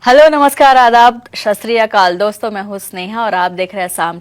Hello, नमस्कार, आदाब, सत श्री अकाल। दोस्तों, मैं हूं स्नेहा और आप देख रहे हैं साम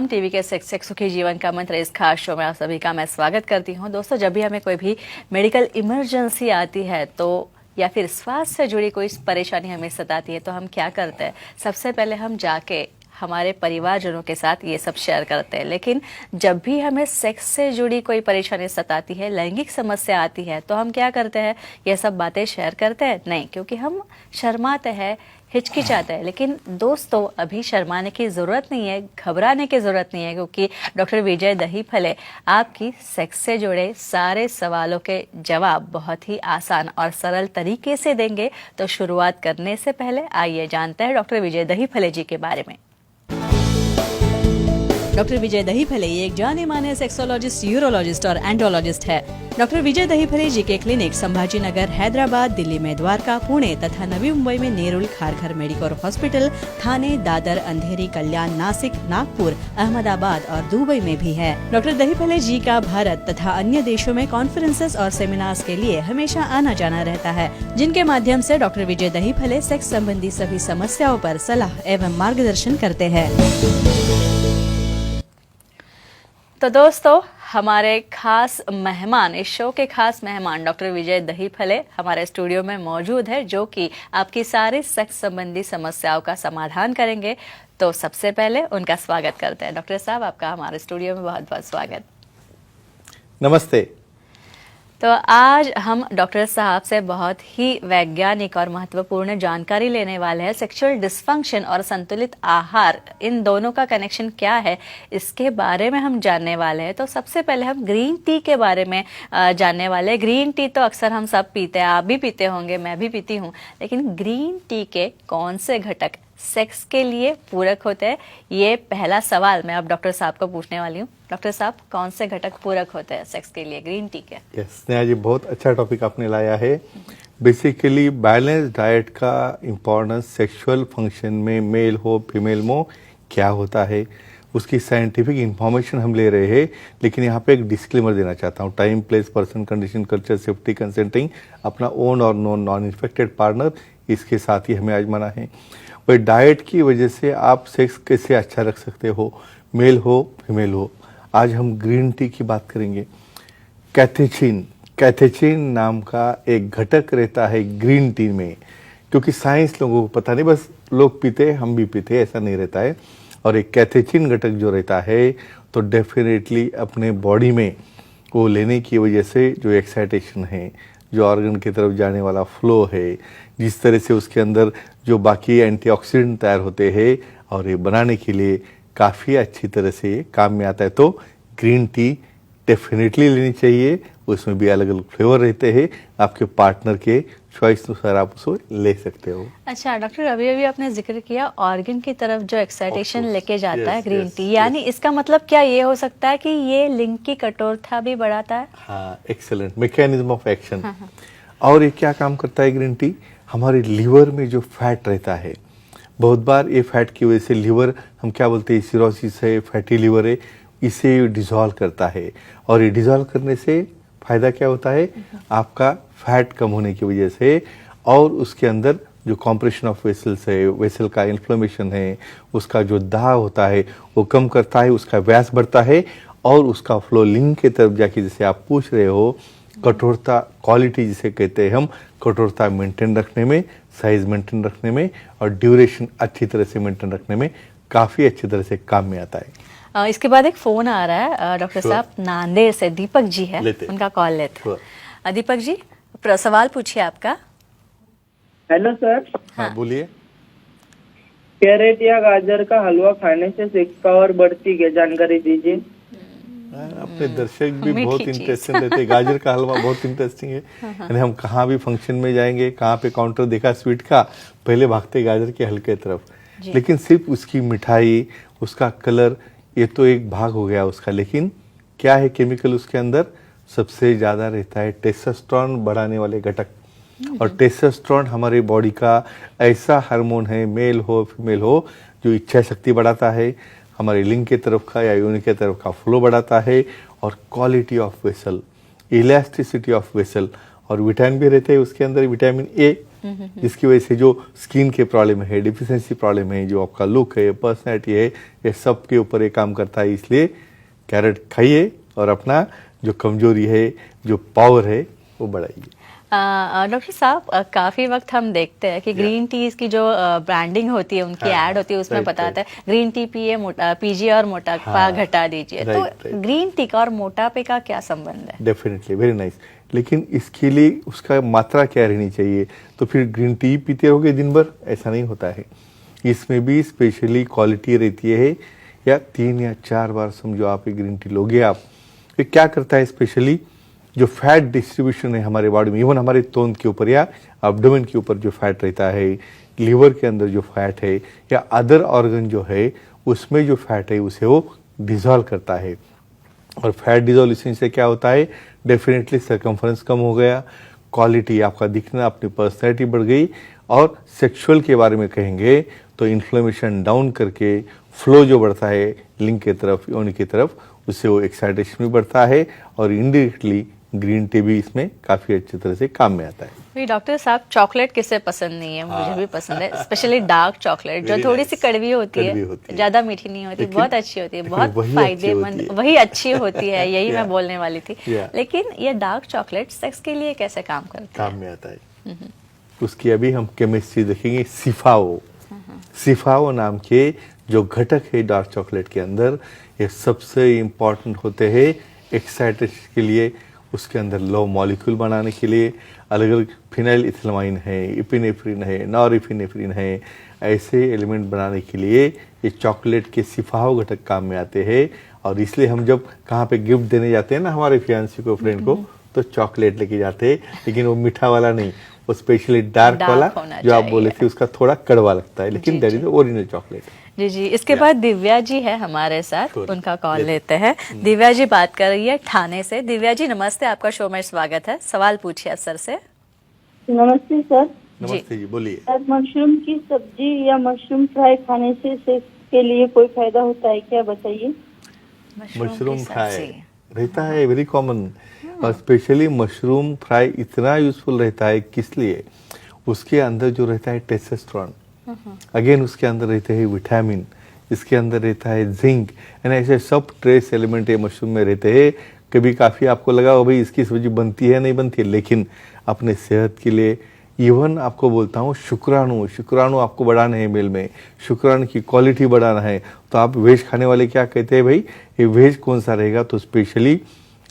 टीवी के सेक्स सुखी जीवन का मंत्र इस खास शो में आप सभी का मैं स्वागत करती हूं। दोस्तों, जब भी हमें कोई भी मेडिकल इमरजेंसी आती है तो या फिर स्वास्थ्य से जुड़ी कोई परेशानी हमें सताती है तो हम क्या करते हैं? सबसे पहले हम जाके हमारे परिवारजनों के साथ ये सब शेयर करते हैं। लेकिन जब भी हमें सेक्स से जुड़ी कोई परेशानी सताती है, लैंगिक समस्या आती है, तो हम क्या करते हैं? ये सब बातें शेयर करते हैं? नहीं, क्योंकि हम शर्माते हैं, हिचकिचाते हैं। लेकिन दोस्तों, अभी शर्माने की ज़रूरत नहीं है, घबराने की ज़रूरत नहीं है, क्योंकि डॉक्टर विजय दहीफले आपकी सेक्स से जुड़े सारे सवालों के जवाब बहुत ही आसान और सरल तरीके से देंगे। तो शुरुआत करने से पहले आइए जानते हैं डॉक्टर विजय दहीफले जी के बारे में। डॉक्टर विजय दहीफले एक जाने माने सेक्सोलॉजिस्ट, यूरोलॉजिस्ट और एंडोलॉजिस्ट है। डॉक्टर विजय दहीफले जी के क्लिनिक संभाजी नगर, हैदराबाद, दिल्ली में द्वारका, पुणे तथा नवी मुंबई में नेरुल, खारघर मेडिकोर हॉस्पिटल, थाने, दादर, अंधेरी, कल्याण, नासिक, नागपुर, अहमदाबाद और दुबई में भी है। डॉक्टर दहीफले जी का भारत तथा अन्य देशों में कॉन्फ्रेंसेस और सेमिनार्स के लिए हमेशा आना जाना रहता है, जिनके माध्यम से डॉक्टर विजय दहीफले सेक्स संबंधी सभी समस्याओं पर सलाह एवं मार्गदर्शन करते हैं। तो दोस्तों, हमारे खास मेहमान, इस शो के खास मेहमान डॉक्टर विजय दहीफले हमारे स्टूडियो में मौजूद है, जो कि आपकी सारी सेक्स संबंधी समस्याओं का समाधान करेंगे। तो सबसे पहले उनका स्वागत करते हैं। डॉक्टर साहब, आपका हमारे स्टूडियो में बहुत बहुत स्वागत। नमस्ते। तो आज हम डॉक्टर साहब से बहुत ही वैज्ञानिक और महत्वपूर्ण जानकारी लेने वाले हैं। सेक्सुअल डिस्फंक्शन और संतुलित आहार, इन दोनों का कनेक्शन क्या है, इसके बारे में हम जानने वाले हैं। तो सबसे पहले हम ग्रीन टी के बारे में जानने वाले हैं। ग्रीन टी तो अक्सर हम सब पीते हैं, आप भी पीते होंगे, मैं भी पीती हूँ। लेकिन ग्रीन टी के कौन से घटक सेक्स के लिए पूरक होते हैं, ये पहला सवाल मैं अब डॉक्टर साहब को पूछने वाली हूँ। डॉक्टर साहब, कौन से घटक पूरक होते हैं सेक्स के लिए ग्रीन टी के? यस, स्नेहा जी, बहुत अच्छा टॉपिक आपने लाया है। बेसिकली बैलेंस डाइट का इम्पोर्टेंस सेक्सुअल फंक्शन में, मेल हो फीमेल हो, क्या होता है, उसकी साइंटिफिक इंफॉर्मेशन हम ले रहे हैं। लेकिन यहाँ पे एक डिस्क्लेमर देना चाहता हूँ। Time, place, person, condition, culture, safety, consenting, अपना ओन और नॉन इन्फेक्टेड पार्टनर, इसके साथ ही हमें आजमाना है। वही डाइट की वजह से आप सेक्स कैसे अच्छा रख सकते हो, मेल हो फीमेल हो। आज हम ग्रीन टी की बात करेंगे। कैथेचिन नाम का एक घटक रहता है ग्रीन टी में, क्योंकि साइंस लोगों को पता नहीं, बस लोग पीते हम भी पीते, ऐसा नहीं रहता है। और एक कैथेचिन घटक जो रहता है तो डेफिनेटली अपने बॉडी में वो लेने की वजह से जो एक्साइटेशन है, जो ऑर्गन की तरफ जाने वाला फ्लो है, जिस तरह से उसके अंदर जो बाकी एंटीऑक्सीडेंट तैयार होते हैं, और ये बनाने के लिए काफ़ी अच्छी तरह से काम में आता है। तो ग्रीन टी डेफिनेटली लेनी चाहिए। उसमें भी अलग अलग फ्लेवर रहते हैं, आपके पार्टनर के चॉइस अनुसार आप उसको ले सकते हो। अच्छा डॉक्टर, अभी आपने जिक्र किया ऑर्गन की तरफ जो एक्साइटेशन लेके जाता है ग्रीन टी, यानी इसका मतलब क्या ये हो सकता है कि ये लिंग की कठोरता भी बढ़ाता है? हाँ, एक्सेलेंट मैकेनिज्म ऑफ एक्शन। और ये क्या काम करता है ग्रीन टी? हमारे लीवर में जो फैट रहता है, बहुत बार ये फैट की वजह से लीवर, हम क्या बोलते हैं, सिरोसिस है, फैटी लीवर है, इसे डिसॉल्व करता है। और ये डिसॉल्व करने से फायदा क्या होता है? आपका फैट कम होने की वजह से, और उसके अंदर जो कॉम्प्रेशन ऑफ वेसल्स है, वेसल का इन्फ्लेमेशन है, उसका जो दाह होता है वो कम करता है, उसका व्यास बढ़ता है, और उसका फ्लो लिंग की तरफ जाके, जैसे आप पूछ रहे हो, कठोरता, क्वालिटी जिसे कहते हैं हम, कठोरता मेंटेन रखने में, साइज मेंटेन रखने में, और ड्यूरेशन अच्छी तरह से मेंटेन रखने में काफ़ी अच्छी तरह से काम में आता है। इसके बाद एक फोन आ रहा है डॉक्टर साहब, नांदेड़ से दीपक जी है, उनका कॉल लेते हैं। दीपक जी, सवाल पूछिए आपका। Hello sir. हाँ, बोलिए। कैरेट या गाजर का हलवा खाने से सेक्स पावर बढ़ती है, जानकारी दीजिए। अपने दर्शक भी बहुत इंटरेस्टिंग रहते हैं। गाजर का हलवा बहुत इंटरेस्टिंग है। यानी हम कहाँ भी फंक्शन में जाएंगे, कहाँ पे काउंटर देखा स्वीट का, पहले भागते गाजर के हलके तरफ। लेकिन सिर्फ उसकी मिठाई, उसका कलर, ये तो एक भाग हो गया उसका। लेकिन क्या है केमिकल उसके अंदर? सबसे ज्यादा रहता है टेस्टोस्टेरोन बढ़ाने वाले घटक। और टेस्टोस्टेरोन हमारे बॉडी का ऐसा हार्मोन है, मेल हो फीमेल हो, जो इच्छा शक्ति बढ़ाता है, हमारे लिंग की तरफ का या यूनिट की तरफ का फ्लो बढ़ाता है, और quality of vessel, elasticity of vessel, और विटामिन भी रहते हैं उसके अंदर, विटामिन ए, जिसकी वजह से जो स्किन के प्रॉब्लम है, डिफिशियंसी प्रॉब्लम है, जो आपका लुक है, पर्सनैलिटी है, ये सब के ऊपर ये काम करता है। इसलिए कैरेट खाइए और अपना जो कमजोरी है, जो पावर है, वो बढ़ाइए। डॉक्टर साहब, काफी वक्त हम देखते हैं कि ग्रीन टीज की जो ब्रांडिंग होती है, उनकी एड होती है, उसमें बताता है ग्रीन टी पिए, पीजिए और मोटापा घटा दीजिए। तो ग्रीन टी का और मोटापे का क्या संबंध है? Definitely, very nice. लेकिन इसके लिए उसका मात्रा क्या रहनी चाहिए? तो फिर ग्रीन टी पीते रहोगे दिन भर, ऐसा नहीं होता है। इसमें भी स्पेशली क्वालिटी रहती है। या 3 या 4 बार समझो आप एक ग्रीन टी लोगे आप, ये क्या करता है? स्पेशली जो फैट डिस्ट्रीब्यूशन है हमारे बॉडी में, इवन हमारे तोंद के ऊपर या एब्डोमेन के ऊपर जो फैट रहता है, लीवर के अंदर जो फैट है, या अदर ऑर्गन जो है उसमें जो फैट है, उसे वो डिजॉल्व करता है। और फैट डिजोल्यूशन से क्या होता है? डेफिनेटली सर्कमफ्रेंस कम हो गया, क्वालिटी आपका दिखना, अपनी पर्सनैलिटी बढ़ गई। और सेक्सुअल के बारे में कहेंगे तो इन्फ्लेमेशन डाउन करके फ्लो जो बढ़ता है लिंग की तरफ, योनि की तरफ, उससे वो एक्साइटेशन भी बढ़ता है। और इनडायरेक्टली ग्रीन टी भी इसमें काफी अच्छी तरह से काम में आता है। डॉक्टर साहब, चॉकलेट किसे पसंद नहीं है? मुझे भी पसंद है, स्पेशली डार्क चॉकलेट, जो थोड़ी सी कड़वी होती है, ज्यादा मीठी नहीं होती, बहुत अच्छी होती है, बहुत फायदेमंद, वही अच्छी होती है, यही मैं बोलने वाली थी। लेकिन ये डार्क चॉकलेट सेक्स के लिए कैसे काम करता है? काम में आता है। उसकी अभी हम केमिस्ट्री देखेंगे। सिफाओ नाम के जो घटक है डार्क चॉकलेट के अंदर, ये सबसे इम्पोर्टेंट होते हैं एक्साइटेशन के लिए। उसके अंदर लो मॉलिक्यूल बनाने के लिए अलग अलग फिनाइल इथिलमाइन है, इपिनेफ्रिन है, नॉरइपिनेफ्रिन है, ऐसे एलिमेंट बनाने के लिए ये चॉकलेट के सिफाओ घटक काम में आते हैं। और इसलिए हम जब कहाँ पे गिफ्ट देने जाते हैं ना हमारे फियांसी को, फ्रेंड को, तो चॉकलेट लेके जाते हैं। लेकिन वो मीठा वाला नहीं, वो स्पेशली डार्क वाला जो आप बोले थे, उसका थोड़ा कड़वा लगता है, लेकिन दैट इज ओरिजिनल चॉकलेट। जी जी। इसके बाद दिव्या जी है हमारे साथ, उनका कॉल लेते हैं। दिव्या जी बात कर रही है ठाणे से। दिव्या जी नमस्ते, आपका शो में स्वागत है। सवाल पूछिए आप सर से। नमस्ते सर। नमस्ते जी, बोलिए। सर, मशरूम की सब्जी या मशरूम फ्राई खाने से सेक्स के लिए कोई फायदा होता है क्या, बताइए? मशरूम फ्राई रहता है वेरी कॉमन, और स्पेशली मशरूम फ्राई इतना यूजफुल रहता है, किस लिए? उसके अंदर जो रहता है टेस्टोस्टेरोन, अगेन उसके अंदर रहते हैं विटामिन, इसके अंदर रहता है जिंक, यानी ऐसे सब ट्रेस एलिमेंट ये मशरूम में रहते हैं। कभी काफ़ी आपको लगा हो भाई इसकी सब्जी बनती है नहीं बनती है, लेकिन अपने सेहत के लिए, इवन आपको बोलता हूँ शुक्राणु आपको बढ़ाना है, मेल में शुक्राणु की क्वालिटी बढ़ाना है, तो आप वेज खाने वाले क्या कहते हैं भाई, ये वेज कौन सा रहेगा? तो स्पेशली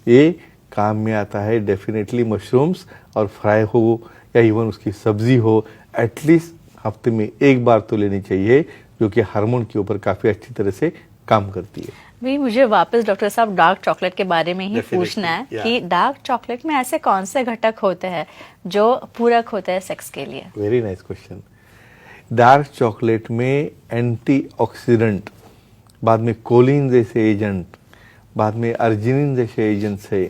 ये काम में आता है डेफिनेटली मशरूम्स, और फ्राई हो या इवन उसकी सब्जी हो, एटलीस्ट हफ्ते में 1 बार तो लेनी चाहिए, जो कि हार्मोन के ऊपर काफ़ी अच्छी तरह से काम करती है। भाई मुझे वापस डॉक्टर साहब डार्क चॉकलेट के बारे में ही पूछना है कि डार्क चॉकलेट में ऐसे कौन से घटक होते हैं जो पूरक होते हैं सेक्स के लिए? Very nice question. Dark chocolate में एंटीऑक्सीडेंट, बाद में कोलिन जैसे एजेंट, बाद में अर्जिनिन जैसे एजेंट्स है,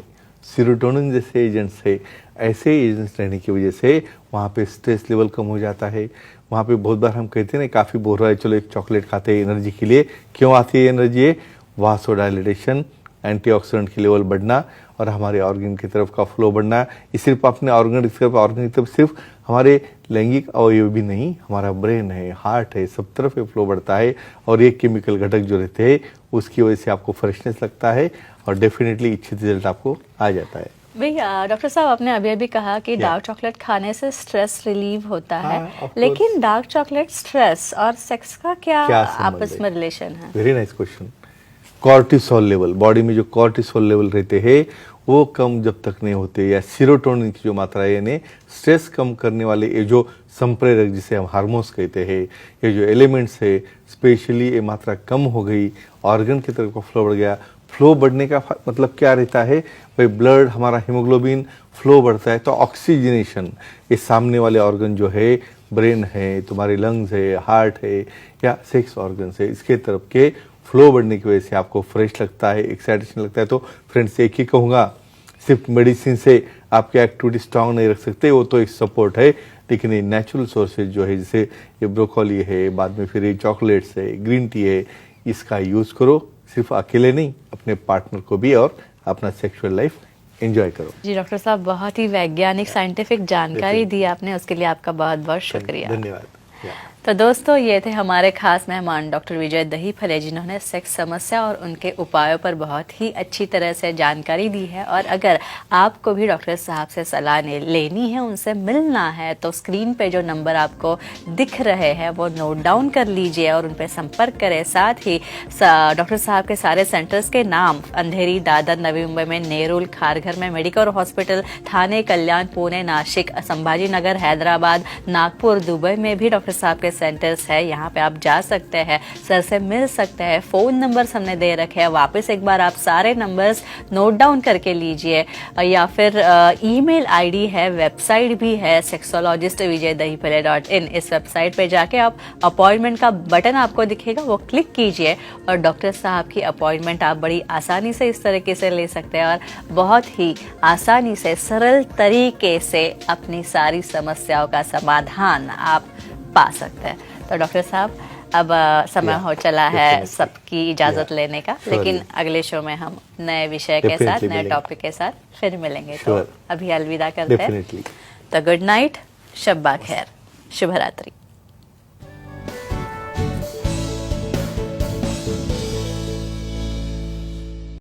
सीरोटोनिन जैसे एजेंट्स है, ऐसे एजेंट्स रहने की वजह से वहाँ पे स्ट्रेस लेवल कम हो जाता है। वहाँ पे बहुत बार हम कहते हैं ना, काफ़ी बोल रहा है चलो एक चॉकलेट खाते हैं एनर्जी के लिए। क्यों आती है एनर्जी? वासोडाइलेशन, एंटीऑक्सीडेंट की लेवल बढ़ना, और हमारे ऑर्गन की तरफ का फ्लो बढ़ना। ये सिर्फ अपने ऑर्गन की तरफ सिर्फ हमारे लैंगिक अवयव भी नहीं, हमारा ब्रेन है, हार्ट है, सब तरफ फ्लो बढ़ता है। और ये केमिकल घटक जो रहते हैं उसकी वजह से आपको फ्रेशनेस लगता है, और डेफिनेटली इच्छित रिजल्ट आपको आ जाता है। भैया डॉक्टर साहब, आपने अभी कहा कि डार्क चॉकलेट खाने से स्ट्रेस रिलीव होता है, लेकिन डार्क चॉकलेट स्ट्रेस और सेक्स का क्या आपस में रिलेशन है? Very nice question. Cortisol level, body में जो कॉर्टिसोल लेवल रहते हैं वो कम जब तक नहीं होते, या सीरोटोनिन की जो मात्रा है, यानी स्ट्रेस कम करने वाले ये जो संप्रेरक जिसे हम हार्मोन्स कहते हैं, ये जो एलिमेंट्स है, स्पेशली ये मात्रा कम हो गई, ऑर्गन की तरफ का फ्लो बढ़ गया। फ्लो बढ़ने का मतलब क्या रहता है भाई? ब्लड, हमारा हीमोग्लोबिन फ्लो बढ़ता है, तो ऑक्सीजनेशन, ये सामने वाले ऑर्गन जो है, ब्रेन है, तुम्हारे लंग्स है, हार्ट है, या सेक्स ऑर्गन है, इसके तरफ के फ्लो बढ़ने की वजह से आपको फ्रेश लगता है, एक्साइटेशन लगता है। तो फ्रेंड्स एक ही कहूँगा, सिर्फ मेडिसिन से आपकी एक्टिविटी स्ट्रांग नहीं रख सकते, वो तो एक सपोर्ट है, लेकिन ये नेचुरल सोर्सेज जो है, जैसे ये ब्रोकोली है, बाद में फिर ये चॉकलेट्स है, ग्रीन टी है, इसका यूज़ करो, सिर्फ अकेले नहीं, अपने पार्टनर को भी, और अपना सेक्सुअल लाइफ एंजॉय करो। जी डॉक्टर साहब, बहुत ही वैज्ञानिक साइंटिफिक जानकारी दी आपने, उसके लिए आपका बहुत बहुत शुक्रिया। धन्यवाद। तो दोस्तों, ये थे हमारे खास मेहमान डॉक्टर विजय दहीफले, जिन्होंने सेक्स समस्या और उनके उपायों पर बहुत ही अच्छी तरह से जानकारी दी है। और अगर आपको भी डॉक्टर साहब से सलाह लेनी है, उनसे मिलना है, तो स्क्रीन पे जो नंबर आपको दिख रहे हैं वो नोट डाउन कर लीजिए और उन पर संपर्क करें। साथ ही डॉक्टर साहब के सारे सेंटर्स के नाम अंधेरी, दादर, नवी मुंबई में नेरुल, खारघर में मेडिकल हॉस्पिटल, थाने, कल्याण, पुणे, नासिक, संभाजी नगर, हैदराबाद, नागपुर, दुबई में भी डॉक्टर साहब के सेंटर्स है। यहाँ पे आप जा सकते हैं, सर से मिल सकते हैं। फ़ोन नंबर्स हमने दे रखे हैं, वापस एक बार आप सारे नंबर्स नोट डाउन करके लीजिए। या फिर ईमेल आईडी है, वेबसाइट भी है, sexologistvijaydahipale.in। इस वेबसाइट पे जाके आप अपॉइंटमेंट का बटन आपको दिखेगा, वो क्लिक कीजिए और डॉक्टर साहब की अपॉइंटमेंट आप बड़ी आसानी से इस तरीके से ले सकते हैं और बहुत ही आसानी से, सरल तरीके से अपनी सारी समस्याओं का समाधान आप पा सकते हैं। तो डॉक्टर साहब, अब समय हो चला है सबकी इजाजत लेने का, लेकिन अगले शो में हम नए विषय के साथ, नए टॉपिक के साथ फिर मिलेंगे। तो अभी अलविदा करते हैं। तो गुड नाइट, शब्बा खैर, शुभ रात्रि।